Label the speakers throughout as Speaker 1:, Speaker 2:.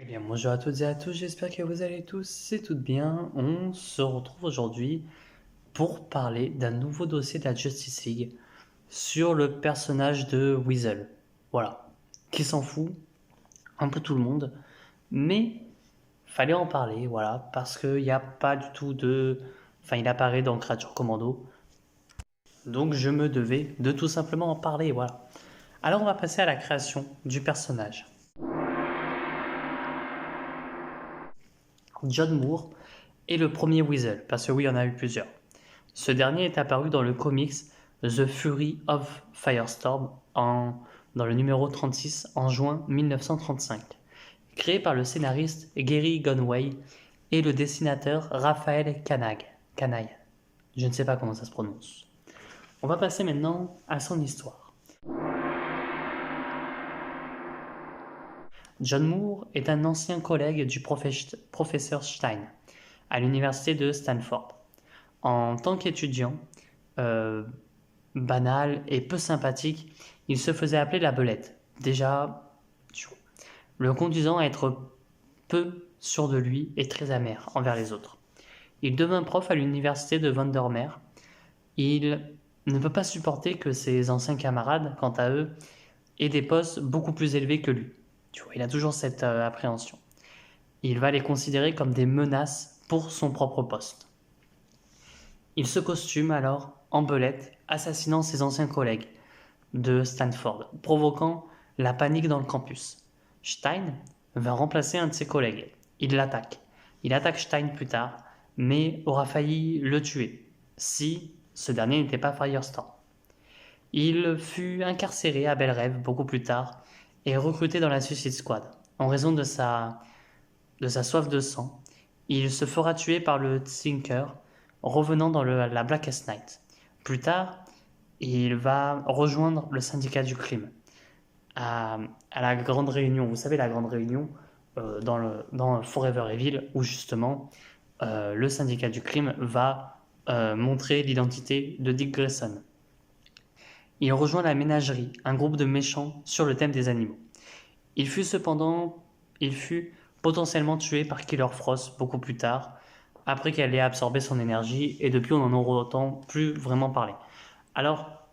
Speaker 1: Bien, bonjour à toutes et à tous, j'espère que vous allez tous et toutes bien. On se retrouve aujourd'hui pour parler d'un nouveau dossier de la Justice League sur le personnage de Weasel. Voilà, qui s'en fout, un peu tout le monde, mais fallait en parler, voilà, parce qu'il n'y a pas du tout de... Enfin, il apparaît dans Creature Commando, donc je me devais de tout simplement en parler, voilà. Alors on va passer à la création du personnage. John Moore est le premier Weasel, parce que oui, il y en a eu plusieurs. Ce dernier est apparu dans le comics The Fury of Firestorm dans le numéro 36 en juin 1935, créé par le scénariste Gary Conway et le dessinateur Raphaël Canaille. Je ne sais pas comment ça se prononce. On va passer maintenant à son histoire. John Moore est un ancien collègue du professeur Stein à l'université de Stanford. En tant qu'étudiant, euh, banal et peu sympathique, il se faisait appeler la belette. Déjà, le conduisant à être peu sûr de lui et très amer envers les autres. Il devint prof à l'université de Vandermeer. Il ne peut pas supporter que ses anciens camarades, quant à eux, aient des postes beaucoup plus élevés que lui. Tu vois, il a toujours cette appréhension. Il va les considérer comme des menaces pour son propre poste. Il se costume alors en belette, assassinant ses anciens collègues de Stanford, provoquant la panique dans le campus. Stein va remplacer un de ses collègues. Il l'attaque. Il attaque Stein plus tard, mais aura failli le tuer si ce dernier n'était pas Firestorm. Il fut incarcéré à Belle Rêve beaucoup plus tard et recruté dans la Suicide Squad. En raison de sa soif de sang, il se fera tuer par le Thinker, revenant dans la Blackest Night. Plus tard, il va rejoindre le syndicat du crime à la grande réunion. Vous savez, la grande réunion dans Forever Evil, où justement le syndicat du crime va montrer l'identité de Dick Grayson. Il rejoint la ménagerie, un groupe de méchants sur le thème des animaux. Il fut potentiellement tué par Killer Frost beaucoup plus tard, après qu'elle ait absorbé son énergie, et depuis on n'en entend plus vraiment parler. Alors,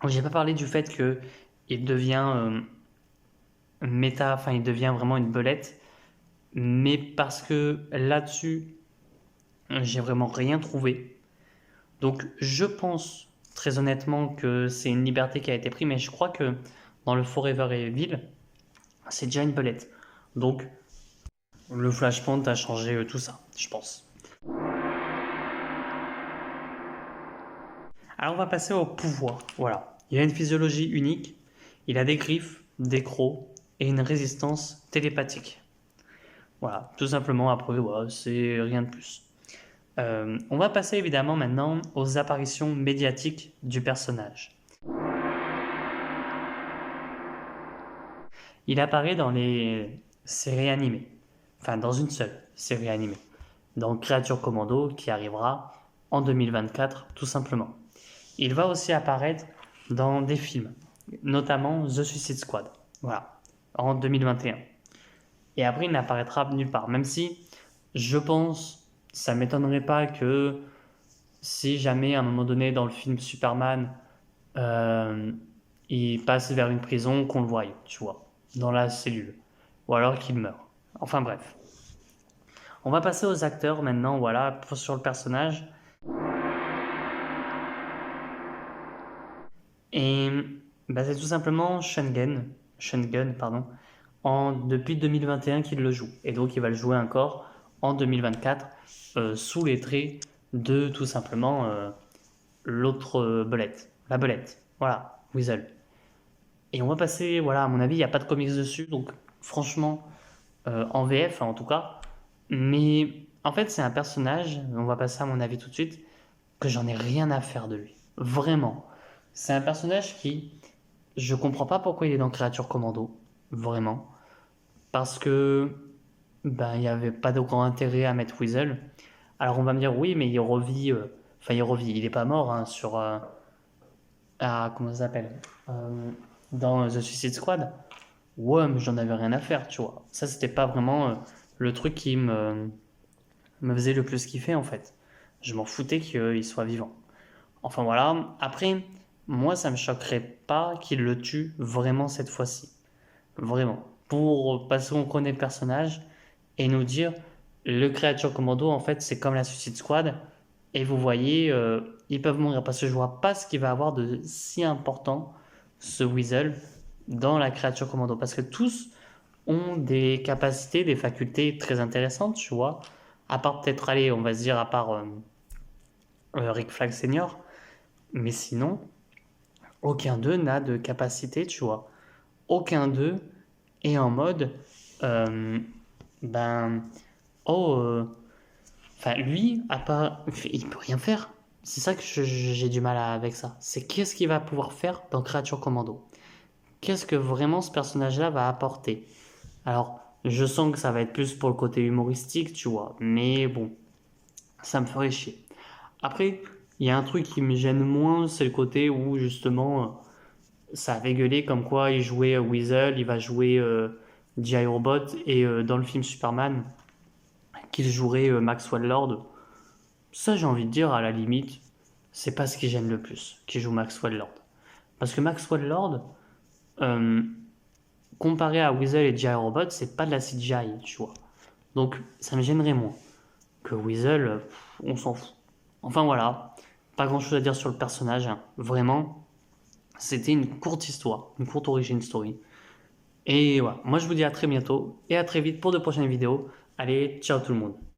Speaker 1: j'ai pas parlé du fait que il devient méta, enfin il devient vraiment une belette, mais parce que là-dessus, j'ai vraiment rien trouvé. Donc je pense très honnêtement que c'est une liberté qui a été prise, mais je crois que dans le Forever Evil, c'est déjà une belette. Donc le Flashpoint a changé tout ça, je pense. Alors on va passer au pouvoir. Voilà. Il a une physiologie unique, il a des griffes, des crocs et une résistance télépathique. Voilà, tout simplement, après, voilà, c'est rien de plus. On va passer évidemment maintenant aux apparitions médiatiques du personnage. Il apparaît dans les séries animées, enfin dans une seule série animée, dans Creature Commando qui arrivera en 2024 tout simplement. Il va aussi apparaître dans des films, notamment The Suicide Squad, voilà, en 2021. Et après il n'apparaîtra nulle part, même si je pense, ça m'étonnerait pas que si jamais à un moment donné dans le film Superman, euh, il passe vers une prison, qu'on le voie, tu vois, dans la cellule, ou alors qu'il meurt. Enfin bref. On va passer aux acteurs maintenant, voilà, sur le personnage. Et bah, c'est tout simplement Sean Gunn, pardon, depuis 2021 qu'il le joue. Et donc il va le jouer encore en 2024 sous les traits de tout simplement l'autre belette, la belette, voilà, Weasel. Et on va passer, voilà, à mon avis, il n'y a pas de comics dessus, donc franchement, en VF en tout cas. Mais en fait, c'est un personnage, on va passer à mon avis tout de suite, que j'en ai rien à faire de lui. Vraiment. C'est un personnage qui, je comprends pas pourquoi il est dans Créature Commando, vraiment. Parce que, ben, il n'y avait pas de grand intérêt à mettre Weasel. Alors on va me dire, oui, mais il revit, enfin il revit, il est pas mort hein, comment ça s'appelle dans The Suicide Squad. ouais, mais j'en avais rien à faire, tu vois. Ça, c'était pas vraiment le truc qui me faisait le plus kiffer, en fait. Je m'en foutais qu'il soit vivant. Enfin voilà. Après, moi, ça me choquerait pas qu'il le tue vraiment cette fois-ci. Vraiment. Parce qu'on connaît le personnage et nous dire, le Creature Commando, en fait, c'est comme la Suicide Squad. Et vous voyez, ils peuvent mourir parce que je vois pas ce qu'il va avoir de si important, ce Weasel, dans la Creature Commando. Parce que tous ont des capacités, des facultés très intéressantes, tu vois. À part peut-être, allez, on va se dire, à part Rick Flag Senior. Mais sinon, aucun d'eux n'a de capacité, tu vois. Aucun d'eux est en mode, euh, ben, oh, enfin, lui, à part, il peut rien faire. C'est ça que j'ai du mal avec ça. C'est qu'est-ce qu'il va pouvoir faire dans Creature Commando? Qu'est-ce que vraiment ce personnage-là va apporter? Alors, je sens que ça va être plus pour le côté humoristique, tu vois. Mais bon, ça me ferait chier. Après, il y a un truc qui me gêne moins, c'est le côté où justement, ça avait gueulé comme quoi il jouait Weasel, il va jouer G.I. Robot, et dans le film Superman, qu'il jouerait Maxwell Lord. Ça, j'ai envie de dire, à la limite, c'est pas ce qui gêne le plus, qui joue Maxwell Lord. Parce que Maxwell Lord, euh, comparé à Weasel et G.I. Robot, c'est pas de la CGI, tu vois. Donc, ça me gênerait moins. Que Weasel, on s'en fout. Enfin voilà, pas grand chose à dire sur le personnage, hein. Vraiment, c'était une courte histoire, une courte origin story. Et voilà, moi je vous dis à très bientôt et à très vite pour de prochaines vidéos. Allez, ciao tout le monde.